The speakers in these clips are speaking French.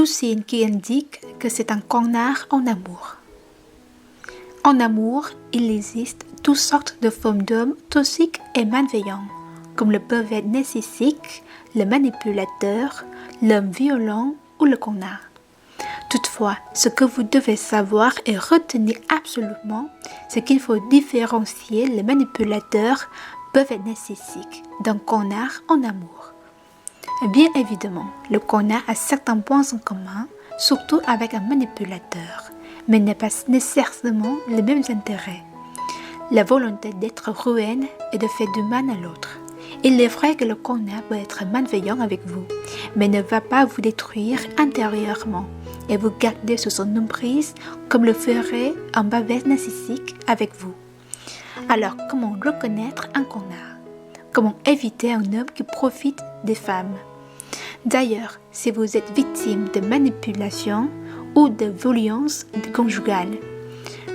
signes qui indiquent que c'est un connard en amour. En amour, il existe toutes sortes de formes d'hommes toxiques et malveillants, comme le peuvent être narcissique, le manipulateur, l'homme violent ou le connard. Toutefois, ce que vous devez savoir et retenir absolument, c'est qu'il faut différencier les manipulateurs peuvent être narcissiques d'un connard en amour. Bien évidemment, le connard a certains points en commun, surtout avec un manipulateur, mais n'a pas nécessairement les mêmes intérêts. La volonté d'être ruine et de faire du mal à l'autre. Il est vrai que le connard peut être malveillant avec vous, mais ne va pas vous détruire intérieurement et vous garder sous son emprise comme le ferait un bavette narcissique avec vous. Alors, comment reconnaître un connard? Comment éviter un homme qui profite des femmes? D'ailleurs, si vous êtes victime de manipulation ou de violence conjugale,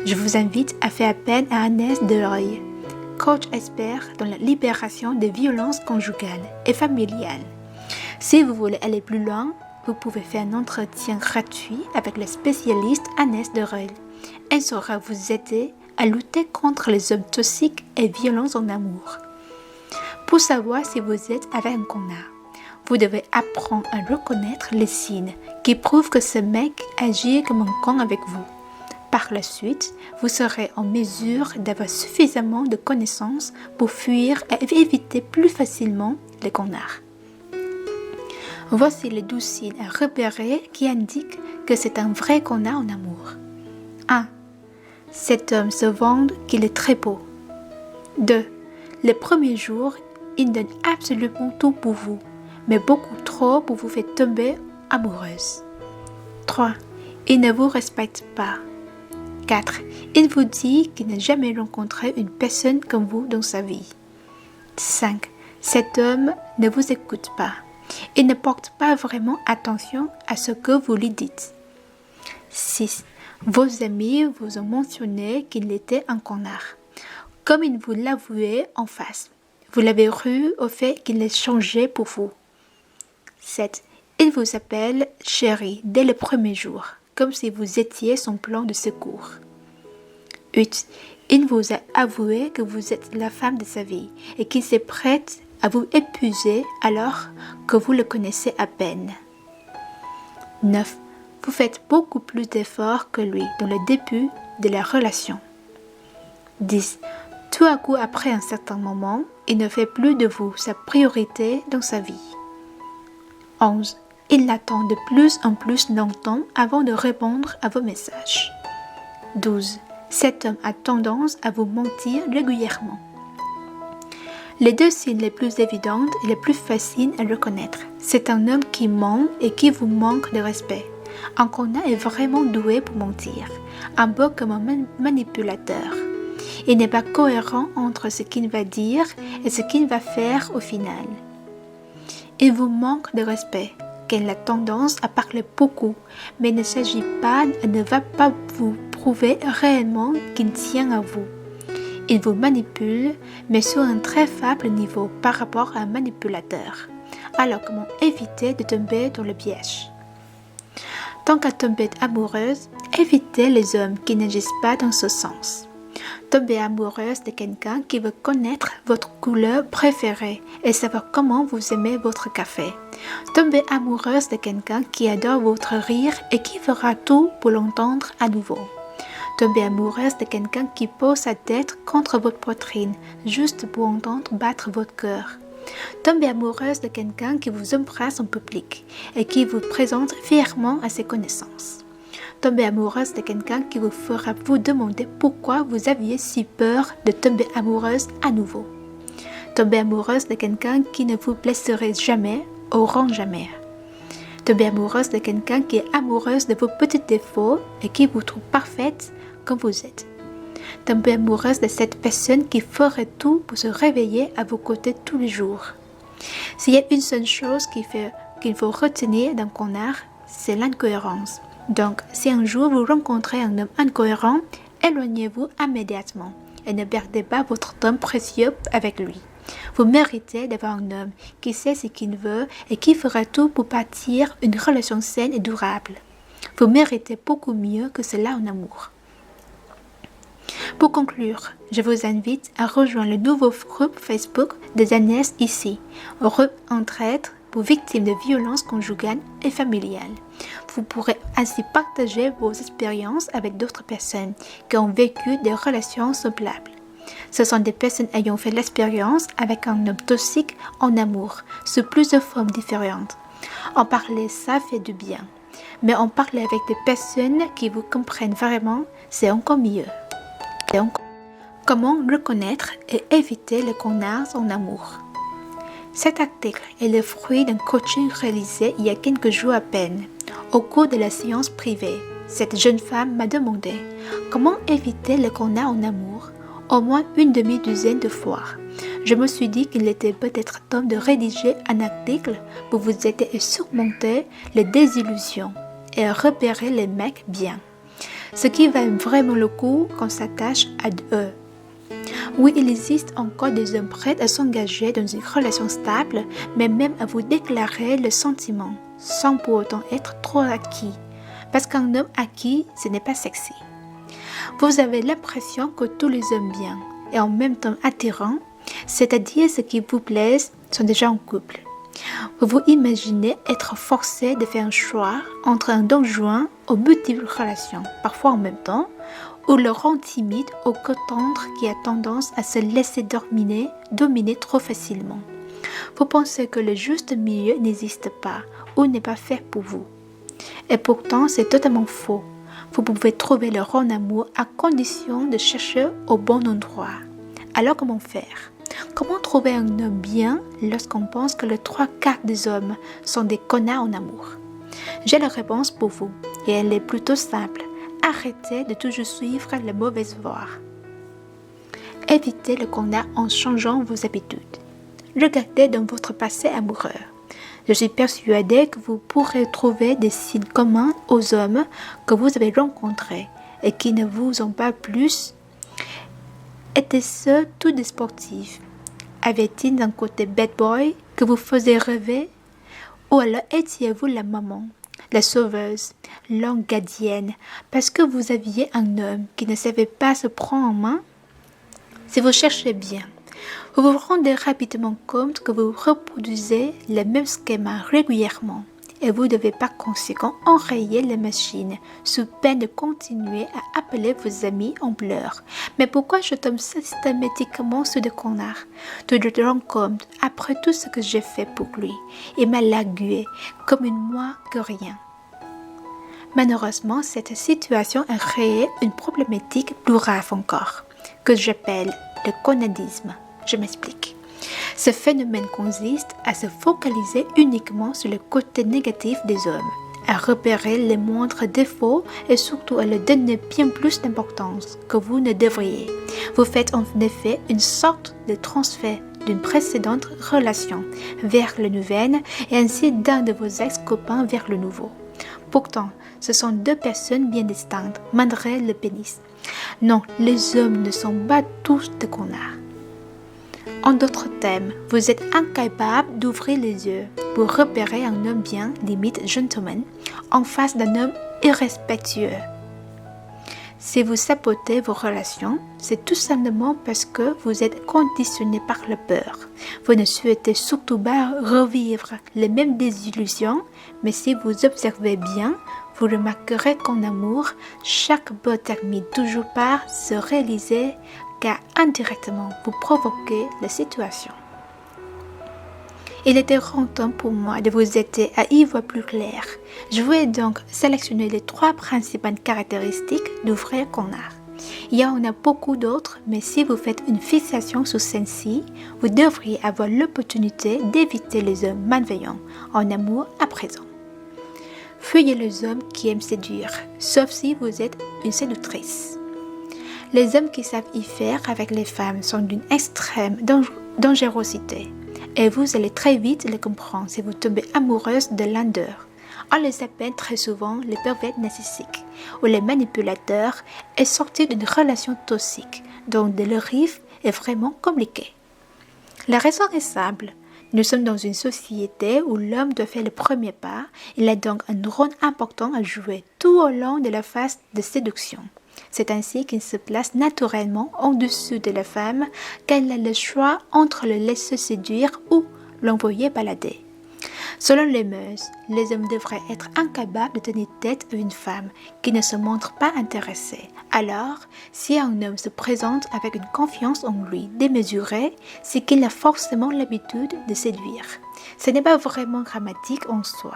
je vous invite à faire appel à Agnès Delreuil, coach expert dans la libération des violences conjugales et familiales. Si vous voulez aller plus loin, vous pouvez faire un entretien gratuit avec la spécialiste Agnès Delreuil. Elle saura vous aider à lutter contre les hommes toxiques et violents en amour. Pour savoir si vous êtes avec un connard, vous devez apprendre à reconnaître les signes qui prouvent que ce mec agit comme un con avec vous. Par la suite, vous serez en mesure d'avoir suffisamment de connaissances pour fuir et éviter plus facilement les connards. Voici les 12 signes à repérer qui indiquent que c'est un vrai connard en amour. 1. Cet homme se vante qu'il est très beau. 2. Les premiers jours, il donne absolument tout pour vous, mais beaucoup trop pour vous faire tomber amoureuse. 3. Il ne vous respecte pas. 4. Il vous dit qu'il n'a jamais rencontré une personne comme vous dans sa vie. 5. Cet homme ne vous écoute pas. Il ne porte pas vraiment attention à ce que vous lui dites. 6. Vos amis vous ont mentionné qu'il était un connard, comme il vous l'avouait en face. Vous l'avez cru au fait qu'il ait changé pour vous. 7. Il vous appelle chérie dès le premier jour, comme si vous étiez son plan de secours. 8. Il vous a avoué que vous êtes la femme de sa vie et qu'il s'est prêt à vous épuiser alors que vous le connaissez à peine. 9. Vous faites beaucoup plus d'efforts que lui dans le début de la relation. 10. Tout à coup, après un certain moment, il ne fait plus de vous sa priorité dans sa vie. 11. Il attend de plus en plus longtemps avant de répondre à vos messages. 12. Cet homme a tendance à vous mentir régulièrement. Les 2 signes les plus évidents et les plus faciles à reconnaître. C'est un homme qui ment et qui vous manque de respect. Un connard est vraiment doué pour mentir, un peu comme un manipulateur. Il n'est pas cohérent entre ce qu'il va dire et ce qu'il va faire au final. Il vous manque de respect, qu'il a tendance à parler beaucoup, mais il ne s'agit pas et ne va pas vous prouver réellement qu'il tient à vous. Il vous manipule, mais sur un très faible niveau par rapport à un manipulateur. Alors comment éviter de tomber dans le piège? Tant qu'à tomber amoureuse, évitez les hommes qui n'agissent pas dans ce sens. Tombez amoureuse de quelqu'un qui veut connaître votre couleur préférée et savoir comment vous aimez votre café. Tombez amoureuse de quelqu'un qui adore votre rire et qui fera tout pour l'entendre à nouveau. Tombez amoureuse de quelqu'un qui pose sa tête contre votre poitrine, juste pour entendre battre votre cœur. Tombez amoureuse de quelqu'un qui vous embrasse en public et qui vous présente fièrement à ses connaissances. Tombez amoureuse de quelqu'un qui vous fera vous demander pourquoi vous aviez si peur de tomber amoureuse à nouveau. Tombez amoureuse de quelqu'un qui ne vous blesserait jamais ou rend jamais. Tombez amoureuse de quelqu'un qui est amoureuse de vos petits défauts et qui vous trouve parfaite comme vous êtes. Tombez amoureuse de cette personne qui ferait tout pour se réveiller à vos côtés tous les jours. S'il y a une seule chose qu'il faut retenir d'un connard, c'est l'incohérence. Donc, si un jour vous rencontrez un homme incohérent, éloignez-vous immédiatement et ne perdez pas votre temps précieux avec lui. Vous méritez d'avoir un homme qui sait ce qu'il veut et qui fera tout pour bâtir une relation saine et durable. Vous méritez beaucoup mieux que cela en amour. Pour conclure, je vous invite à rejoindre le nouveau groupe Facebook des Agnès ici, groupe entraide pour victimes de violences conjugales et familiales. Vous pourrez ainsi partager vos expériences avec d'autres personnes qui ont vécu des relations semblables. Ce sont des personnes ayant fait l'expérience avec un homme toxique en amour, sous plusieurs formes différentes. En parler, ça fait du bien. Mais en parler avec des personnes qui vous comprennent vraiment, c'est encore mieux. Comment reconnaître et éviter les connards en amour? Cet article est le fruit d'un coaching réalisé il y a quelques jours à peine. Au cours de la séance privée, cette jeune femme m'a demandé comment éviter les connards en amour, au moins une demi-douzaine de fois. Je me suis dit qu'il était peut-être temps de rédiger un article pour vous aider à surmonter les désillusions et à repérer les mecs bien. Ce qui va vraiment le coup quand on s'attache à eux. Oui, il existe encore des hommes prêts à s'engager dans une relation stable, mais même à vous déclarer le sentiment, sans pour autant être trop acquis. Parce qu'un homme acquis, ce n'est pas sexy. Vous avez l'impression que tous les hommes bien, et en même temps attirants, c'est-à-dire ceux qui vous plaisent, sont déjà en couple. Vous vous imaginez être forcé de faire un choix entre un don juan aux multiples relations, parfois en même temps, ou le rang timide au cœur tendre qui a tendance à se laisser dominer trop facilement. Vous pensez que le juste milieu n'existe pas ou n'est pas fait pour vous. Et pourtant, c'est totalement faux. Vous pouvez trouver le rang d'amour à condition de chercher au bon endroit. Alors comment faire? Comment trouver un homme bien lorsqu'on pense que les 3/4 des hommes sont des connards en amour? J'ai la réponse pour vous et elle est plutôt simple. Arrêtez de toujours suivre les mauvaises voies. Évitez le connard en changeant vos habitudes. Regardez dans votre passé amoureux. Je suis persuadée que vous pourrez trouver des signes communs aux hommes que vous avez rencontrés et qui ne vous ont pas plus. Étaient-ce tous des sportifs? Avait-il un côté bad boy que vous faisait rêver? Ou alors étiez-vous la maman, la sauveuse, l'ange gardienne, parce que vous aviez un homme qui ne savait pas se prendre en main? Si vous cherchez bien, vous vous rendez rapidement compte que vous reproduisez le même schéma régulièrement et vous devez par conséquent enrayer les machines sous peine de continuer à appeler vos amis en pleurs. Mais pourquoi je tombe systématiquement sur des connards? Tu te rends compte, après tout ce que j'ai fait pour lui, il m'a largué comme une moins que rien. Malheureusement, cette situation a créé une problématique plus grave encore, que j'appelle le connardisme. Je m'explique. Ce phénomène consiste à se focaliser uniquement sur le côté négatif des hommes, à repérer les moindres défauts et surtout à leur donner bien plus d'importance que vous ne devriez. Vous faites en effet une sorte de transfert d'une précédente relation vers le nouvel et ainsi d'un de vos ex-copains vers le nouveau. Pourtant, ce sont deux personnes bien distinctes, malgré le pénis. Non, les hommes ne sont pas tous des connards. En d'autres termes, vous êtes incapable d'ouvrir les yeux pour repérer un homme bien, limite gentleman, en face d'un homme irrespectueux. Si vous sabotez vos relations, c'est tout simplement parce que vous êtes conditionné par la peur. Vous ne souhaitez surtout pas revivre les mêmes désillusions, mais si vous observez bien, vous remarquerez qu'en amour, chaque beau termine toujours par se réaliser car indirectement vous provoquez la situation. Il était grand temps pour moi de vous aider à y voir plus clair. Je vais donc sélectionner les 3 principales caractéristiques du vrai connard. Il y en a beaucoup d'autres, mais si vous faites une fixation sur celle-ci, vous devriez avoir l'opportunité d'éviter les hommes malveillants en amour à présent. Fuyez les hommes qui aiment séduire, sauf si vous êtes une séductrice. Les hommes qui savent y faire avec les femmes sont d'une extrême dangerosité. Et vous allez très vite les comprendre si vous tombez amoureuse de l'un d'eux. On les appelle très souvent les pervers narcissiques ou les manipulateurs et sortis d'une relation toxique dont le riff est vraiment compliqué. La raison est simple. Nous sommes dans une société où l'homme doit faire le premier pas. Il a donc un rôle important à jouer tout au long de la phase de séduction. C'est ainsi qu'il se place naturellement en-dessous de la femme, qu'elle a le choix entre le laisser séduire ou l'envoyer balader. Selon les mœurs, les hommes devraient être incapables de tenir tête à une femme qui ne se montre pas intéressée. Alors, si un homme se présente avec une confiance en lui démesurée, c'est qu'il a forcément l'habitude de séduire. Ce n'est pas vraiment dramatique en soi,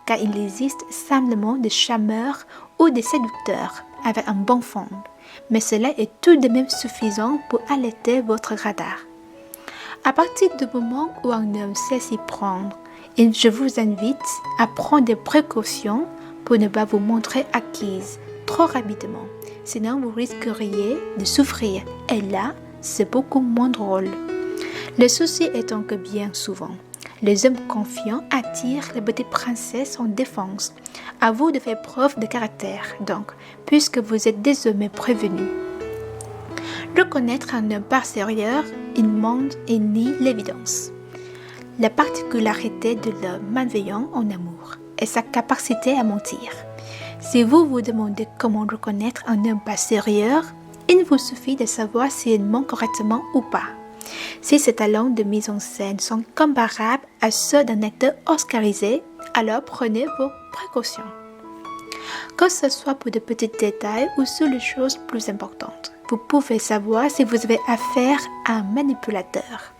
car il existe simplement des charmeurs ou des séducteurs avec un bon fond, mais cela est tout de même suffisant pour alerter votre radar. À partir du moment où un homme sait s'y prendre, je vous invite à prendre des précautions pour ne pas vous montrer acquise trop rapidement. Sinon, vous risqueriez de souffrir. Et là, c'est beaucoup moins drôle. Le souci étant que bien souvent, les hommes confiants attirent les petites princesses en défense. À vous de faire preuve de caractère, donc, puisque vous êtes désormais prévenus. Reconnaître un homme par sérieux, il ment et nie l'évidence. La particularité de l'homme malveillant en amour est sa capacité à mentir. Si vous vous demandez comment reconnaître un homme pas sérieux, il vous suffit de savoir s'il ment correctement ou pas. Si ses talents de mise en scène sont comparables à ceux d'un acteur oscarisé, alors prenez vos précautions. Que ce soit pour de petits détails ou sur les choses plus importantes, vous pouvez savoir si vous avez affaire à un manipulateur.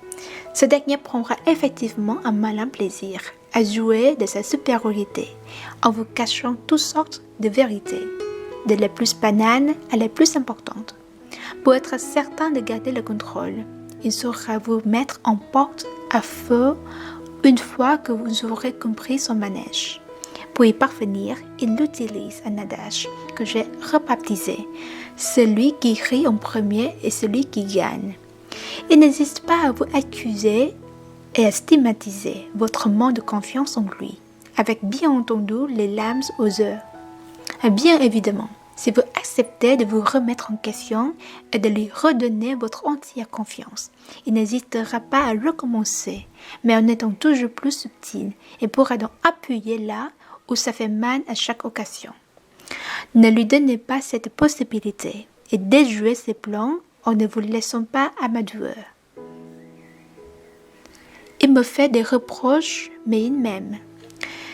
Ce dernier prendra effectivement un malin plaisir à jouer de sa supériorité en vous cachant toutes sortes de vérités, de la plus banale à la plus importante. Pour être certain de garder le contrôle, il saura vous mettre en porte-à-feu une fois que vous aurez compris son manège. Pour y parvenir, il utilise un adage que j'ai rebaptisé « Celui qui rit en premier est celui qui gagne ». Il n'hésite pas à vous accuser et à stigmatiser votre manque de confiance en lui, avec bien entendu les larmes aux yeux. Bien évidemment, si vous acceptez de vous remettre en question et de lui redonner votre entière confiance, il n'hésitera pas à recommencer, mais en étant toujours plus subtil et pourra donc appuyer là où ça fait mal à chaque occasion. Ne lui donnez pas cette possibilité et déjouez ses plans en ne vous laissant pas amadouer. Il me fait des reproches, mais il m'aime.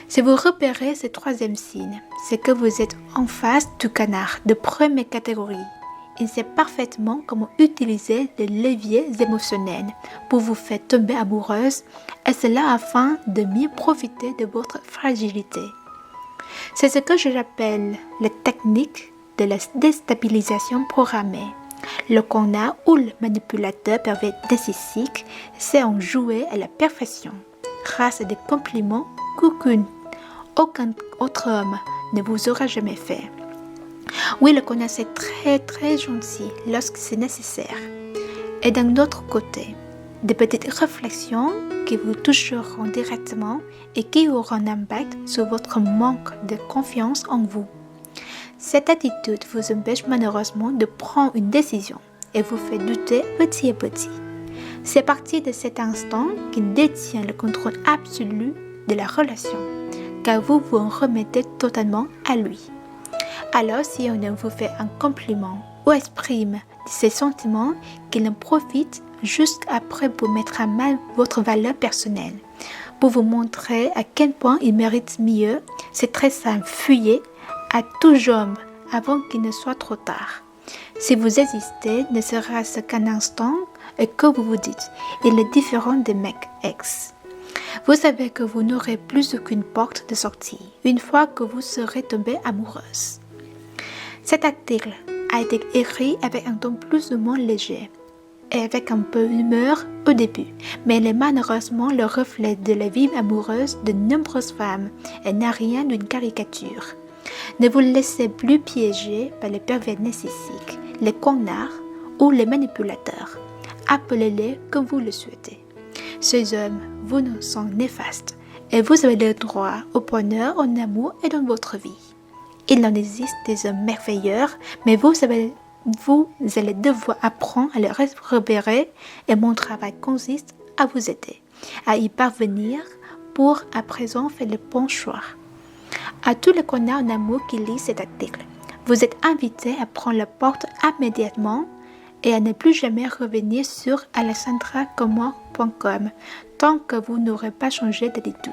Si vous repérez ce troisième signe, c'est que vous êtes en face du canard de première catégorie. Il sait parfaitement comment utiliser les leviers émotionnels pour vous faire tomber amoureuse, et cela afin de mieux profiter de votre fragilité. C'est ce que j'appelle la technique de la déstabilisation programmée. Le connard ou le manipulateur pervers narcissique sait en jouer à la perfection, grâce à des compliments qu'aucun autre homme ne vous aura jamais fait. Oui, le connard c'est très gentil lorsque c'est nécessaire. Et d'un autre côté, des petites réflexions qui vous toucheront directement et qui auront un impact sur votre manque de confiance en vous. Cette attitude vous empêche malheureusement de prendre une décision et vous fait douter petit à petit. C'est à partir de cet instant qu'il détient le contrôle absolu de la relation, car vous vous en remettez totalement à lui. Alors si un homme vous fait un compliment ou exprime ses sentiments, qu'il en profite jusqu'après pour mettre à mal votre valeur personnelle. Pour vous montrer à quel point il mérite mieux, c'est très simple, fuyez à tout homme avant qu'il ne soit trop tard. Si vous hésitez, ne sera-ce qu'un instant et que vous vous dites, il est différent des mecs ex. Vous savez que vous n'aurez plus aucune porte de sortie une fois que vous serez tombée amoureuse. Cet article a été écrit avec un ton plus ou moins léger et avec un peu d'humeur au début, mais il est malheureusement le reflet de la vie amoureuse de nombreuses femmes et n'a rien d'une caricature. Ne vous laissez plus piéger par les pervers narcissiques, les connards ou les manipulateurs. Appelez-les comme vous le souhaitez. Ces hommes vous sont néfastes et vous avez le droit au bonheur en amour et dans votre vie. Il en existe des hommes merveilleux, mais vous allez devoir apprendre à les repérer et mon travail consiste à vous aider à y parvenir pour à présent faire le bon choix. À tous les connards en amour qui lisent cet article, vous êtes invités à prendre la porte immédiatement et à ne plus jamais revenir sur alessandracomor.com tant que vous n'aurez pas changé d'attitude.